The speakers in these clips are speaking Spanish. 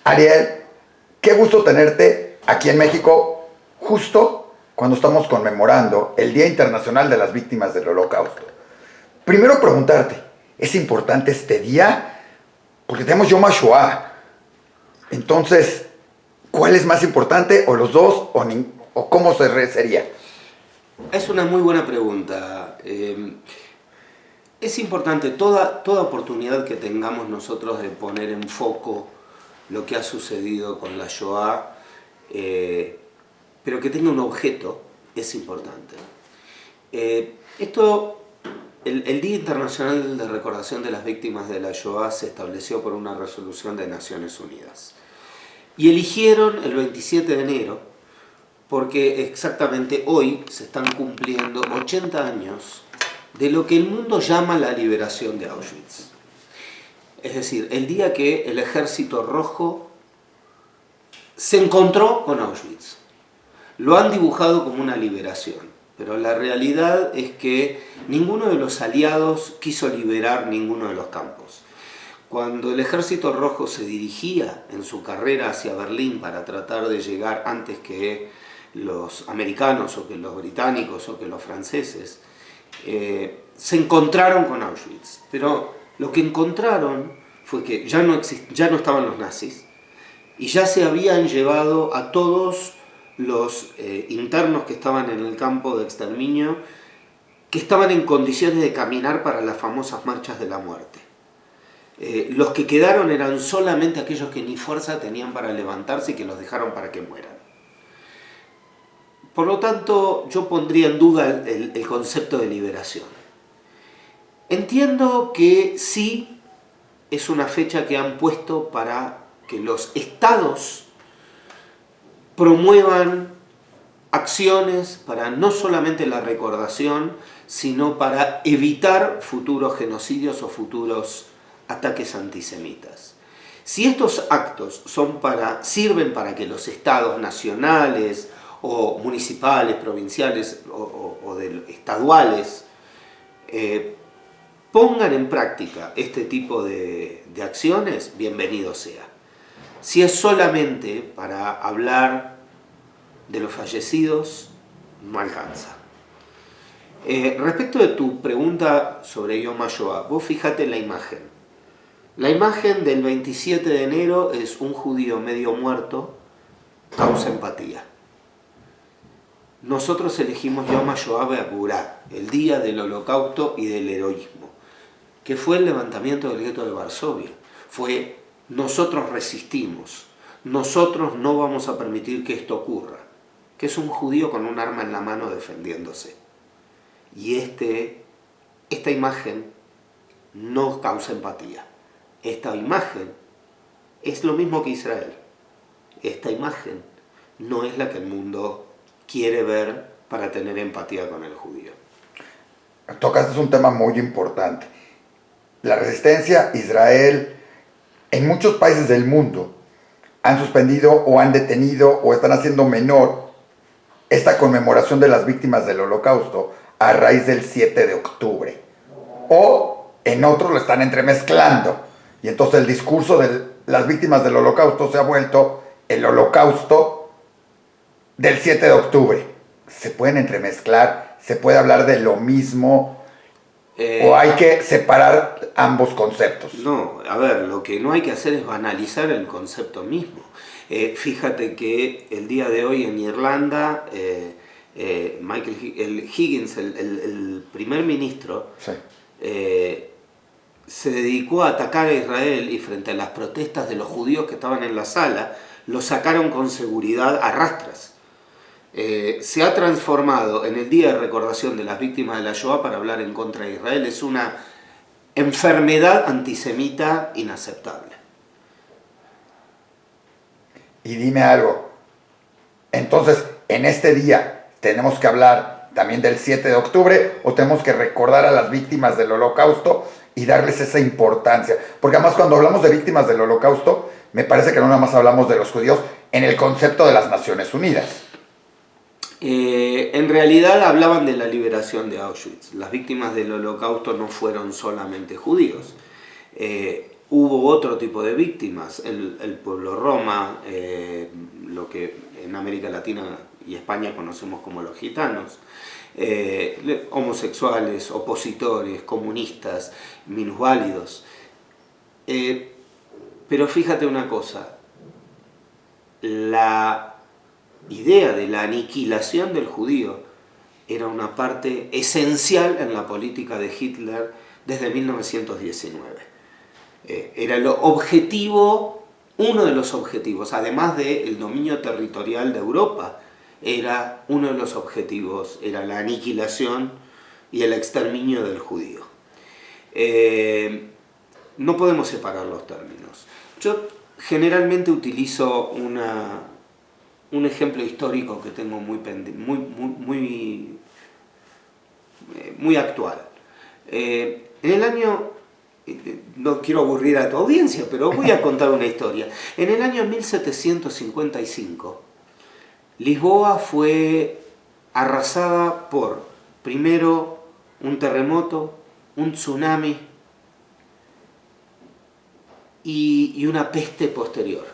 Ariel, qué gusto tenerte aquí en México, justo cuando estamos conmemorando el Día Internacional de las Víctimas del Holocausto. Primero preguntarte, ¿es importante este día? Porque tenemos Yom HaShoah. Entonces, ¿cuál es más importante? ¿O los dos? ¿O cómo sería? Es una muy buena pregunta. Es importante toda oportunidad que tengamos nosotros de poner en foco lo que ha sucedido con la Shoah, pero que tenga un objeto, es importante. El Día Internacional de Recordación de las Víctimas de la Shoah se estableció por una resolución de Naciones Unidas. Y eligieron el 27 de enero porque exactamente hoy se están cumpliendo 80 años de lo que el mundo llama la liberación de Auschwitz. Es decir, el día que el Ejército Rojo se encontró con Auschwitz. Lo han dibujado como una liberación, pero la realidad es que ninguno de los aliados quiso liberar ninguno de los campos. Cuando el Ejército Rojo se dirigía en su carrera hacia Berlín para tratar de llegar antes que los americanos o que los británicos o que los franceses, se encontraron con Auschwitz, pero lo que encontraron fue que ya no estaban los nazis y ya se habían llevado a todos los internos que estaban en el campo de exterminio, que estaban en condiciones de caminar para las famosas marchas de la muerte. Los que quedaron eran solamente aquellos que ni fuerza tenían para levantarse y que los dejaron para que mueran. Por lo tanto, yo pondría en duda el concepto de liberación. Entiendo que sí es una fecha que han puesto para que los estados promuevan acciones para no solamente la recordación, sino para evitar futuros genocidios o futuros ataques antisemitas. Si estos actos sirven para que los estados nacionales o municipales, provinciales o estaduales pongan en práctica este tipo de acciones, bienvenido sea. Si es solamente para hablar de los fallecidos, no alcanza. Respecto de tu pregunta sobre Yom HaShoah, vos fíjate la imagen. La imagen del 27 de enero es un judío medio muerto, causa empatía. Nosotros elegimos Yom HaShoah Be'Gvurah, el día del holocausto y del heroísmo, que fue el levantamiento del gueto de Varsovia. Fue nosotros resistimos, nosotros no vamos a permitir que esto ocurra, que es un judío con un arma en la mano defendiéndose. Y esta imagen no causa empatía. Esta imagen es lo mismo que Israel. Esta imagen no es la que el mundo quiere ver para tener empatía con el judío. Tocaste un tema muy importante. La resistencia, Israel, en muchos países del mundo han suspendido o han detenido o están haciendo menor esta conmemoración de las víctimas del Holocausto a raíz del 7 de octubre. O en otros lo están entremezclando. Y entonces el discurso de las víctimas del Holocausto se ha vuelto el Holocausto del 7 de octubre. ¿Se pueden entremezclar? ¿Se puede hablar de lo mismo? ¿O hay que separar ambos conceptos? No, a ver, lo que no hay que hacer es banalizar el concepto mismo. Fíjate que el día de hoy en Irlanda, Higgins, el primer ministro, sí, se dedicó a atacar a Israel y frente a las protestas de los judíos que estaban en la sala, lo sacaron con seguridad a rastras. Se ha transformado en el Día de Recordación de las Víctimas de la Shoah para hablar en contra de Israel. Es una enfermedad antisemita inaceptable. Y dime algo, entonces en este día tenemos que hablar también del 7 de octubre o tenemos que recordar a las víctimas del Holocausto y darles esa importancia, porque además cuando hablamos de víctimas del Holocausto me parece que no nada más hablamos de los judíos en el concepto de las Naciones Unidas. En realidad hablaban de la liberación de Auschwitz. Las víctimas del Holocausto no fueron solamente judíos. hubo otro tipo de víctimas, el pueblo roma, lo que en América Latina y España conocemos como los gitanos, homosexuales, opositores, comunistas, minusválidos. Pero fíjate una cosa, la idea de la aniquilación del judío era una parte esencial en la política de Hitler desde 1919. Era el objetivo, uno de los objetivos, además del dominio territorial de Europa, era uno de los objetivos, era la aniquilación y el exterminio del judío. No podemos separar los términos. Yo generalmente utilizo un ejemplo histórico que tengo muy actual. En el año, no quiero aburrir a tu audiencia, pero voy a contar una historia. En el año 1755, Lisboa fue arrasada por, primero, un terremoto, un tsunami y una peste posterior.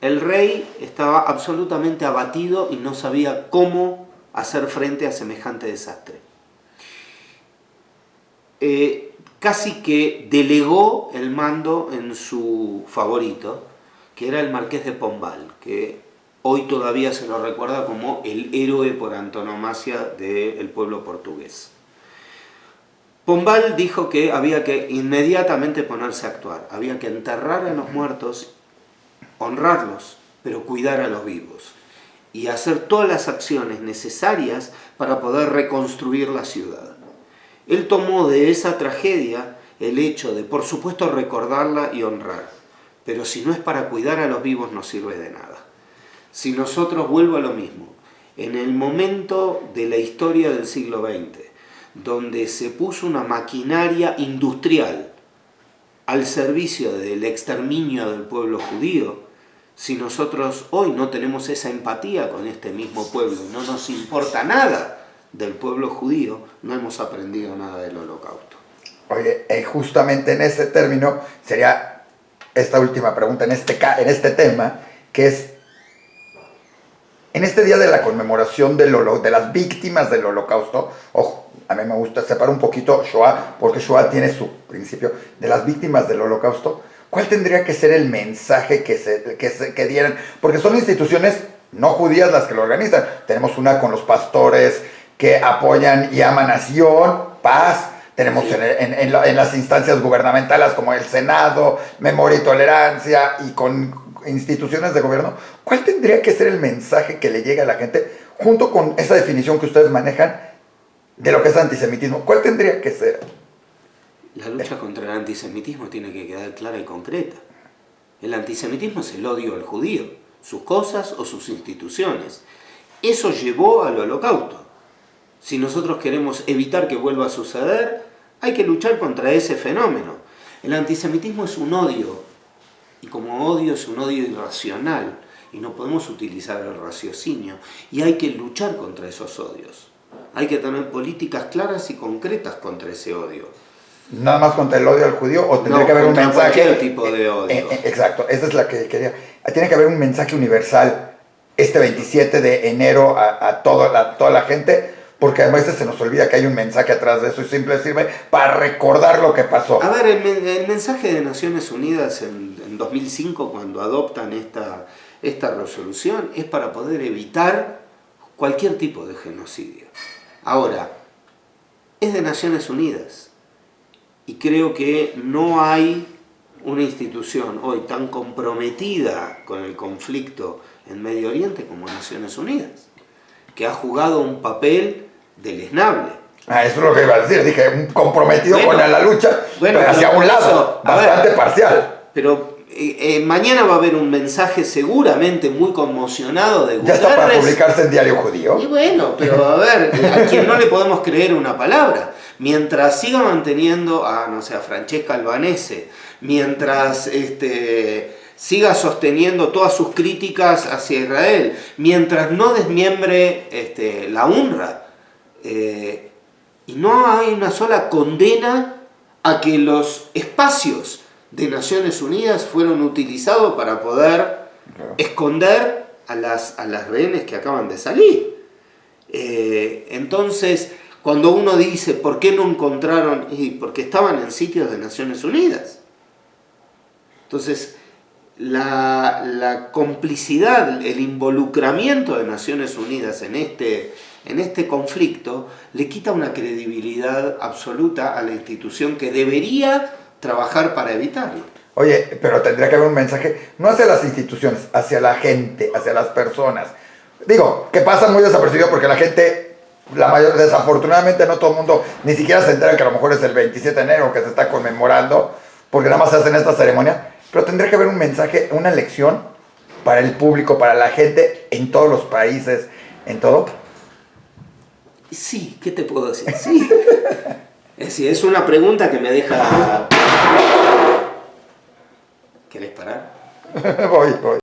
El rey estaba absolutamente abatido y no sabía cómo hacer frente a semejante desastre. Casi que delegó el mando en su favorito, que era el marqués de Pombal, que hoy todavía se lo recuerda como el héroe por antonomasia del pueblo portugués. Pombal dijo que había que inmediatamente ponerse a actuar, había que enterrar a los muertos, honrarlos, pero cuidar a los vivos, y hacer todas las acciones necesarias para poder reconstruir la ciudad. Él tomó de esa tragedia el hecho de, por supuesto, recordarla y honrar, pero si no es para cuidar a los vivos no sirve de nada. Si nosotros, vuelvo a lo mismo, en el momento de la historia del siglo XX, donde se puso una maquinaria industrial al servicio del exterminio del pueblo judío, si nosotros hoy no tenemos esa empatía con este mismo pueblo, no nos importa nada del pueblo judío, no hemos aprendido nada del Holocausto. Oye, justamente en ese término sería esta última pregunta en este tema, que es, en este día de la conmemoración de las víctimas del Holocausto, ojo, a mí me gusta separar un poquito Shoah, porque Shoah tiene su principio de las víctimas del Holocausto. ¿Cuál tendría que ser el mensaje que dieran? Porque son instituciones no judías las que lo organizan. Tenemos una con los pastores que apoyan y aman a Sion, paz. Tenemos en las instancias gubernamentales como el Senado, Memoria y Tolerancia, y con instituciones de gobierno. ¿Cuál tendría que ser el mensaje que le llegue a la gente, junto con esa definición que ustedes manejan de lo que es antisemitismo? ¿Cuál tendría que ser? La lucha contra el antisemitismo tiene que quedar clara y concreta. El antisemitismo es el odio al judío, sus cosas o sus instituciones. Eso llevó al Holocausto. Si nosotros queremos evitar que vuelva a suceder, hay que luchar contra ese fenómeno. El antisemitismo es un odio, y como odio es un odio irracional, y no podemos utilizar el raciocinio, y hay que luchar contra esos odios. Hay que tener políticas claras y concretas contra ese odio. ¿Nada más contra el odio al judío o tendría que haber un mensaje? Cualquier tipo de odio. Exacto, esa es la que quería. Tiene que haber un mensaje universal este 27 de enero a toda la gente, porque a veces se nos olvida que hay un mensaje atrás de eso y siempre sirve para recordar lo que pasó. A ver, el mensaje de Naciones Unidas en 2005, cuando adoptan esta resolución, es para poder evitar cualquier tipo de genocidio. Ahora, es de Naciones Unidas. Y creo que no hay una institución hoy tan comprometida con el conflicto en Medio Oriente como Naciones Unidas, que ha jugado un papel deleznable. Eso es lo que iba a decir, dije, comprometido con la lucha, pero hacia un lado, bastante parcial. Pero mañana va a haber un mensaje seguramente muy conmocionado de Guterres. Ya está para publicarse en Diario Judío. Y bueno, pero a ver, a quien no le podemos creer una palabra. Mientras siga manteniendo a Francesca Albanese, mientras siga sosteniendo todas sus críticas hacia Israel, mientras no desmiembre la UNRWA, y no hay una sola condena a que los espacios de Naciones Unidas fueron utilizados para poder esconder a las rehenes que acaban de salir. Entonces, cuando uno dice, ¿por qué no encontraron? Y porque estaban en sitios de Naciones Unidas. Entonces, la complicidad, el involucramiento de Naciones Unidas en este conflicto le quita una credibilidad absoluta a la institución que debería trabajar para evitarlo. Oye, pero tendría que haber un mensaje, no hacia las instituciones, hacia la gente, hacia las personas. Digo, que pasa muy desapercibido porque la gente, desafortunadamente no todo el mundo ni siquiera se entera que a lo mejor es el 27 de enero que se está conmemorando, porque nada más se hacen esta ceremonia, pero tendría que haber un mensaje, una lección para el público, para la gente en todos los países, en todo. Sí, ¿qué te puedo decir? Sí. Es decir, es una pregunta que me deja... ¿Querés parar? Voy.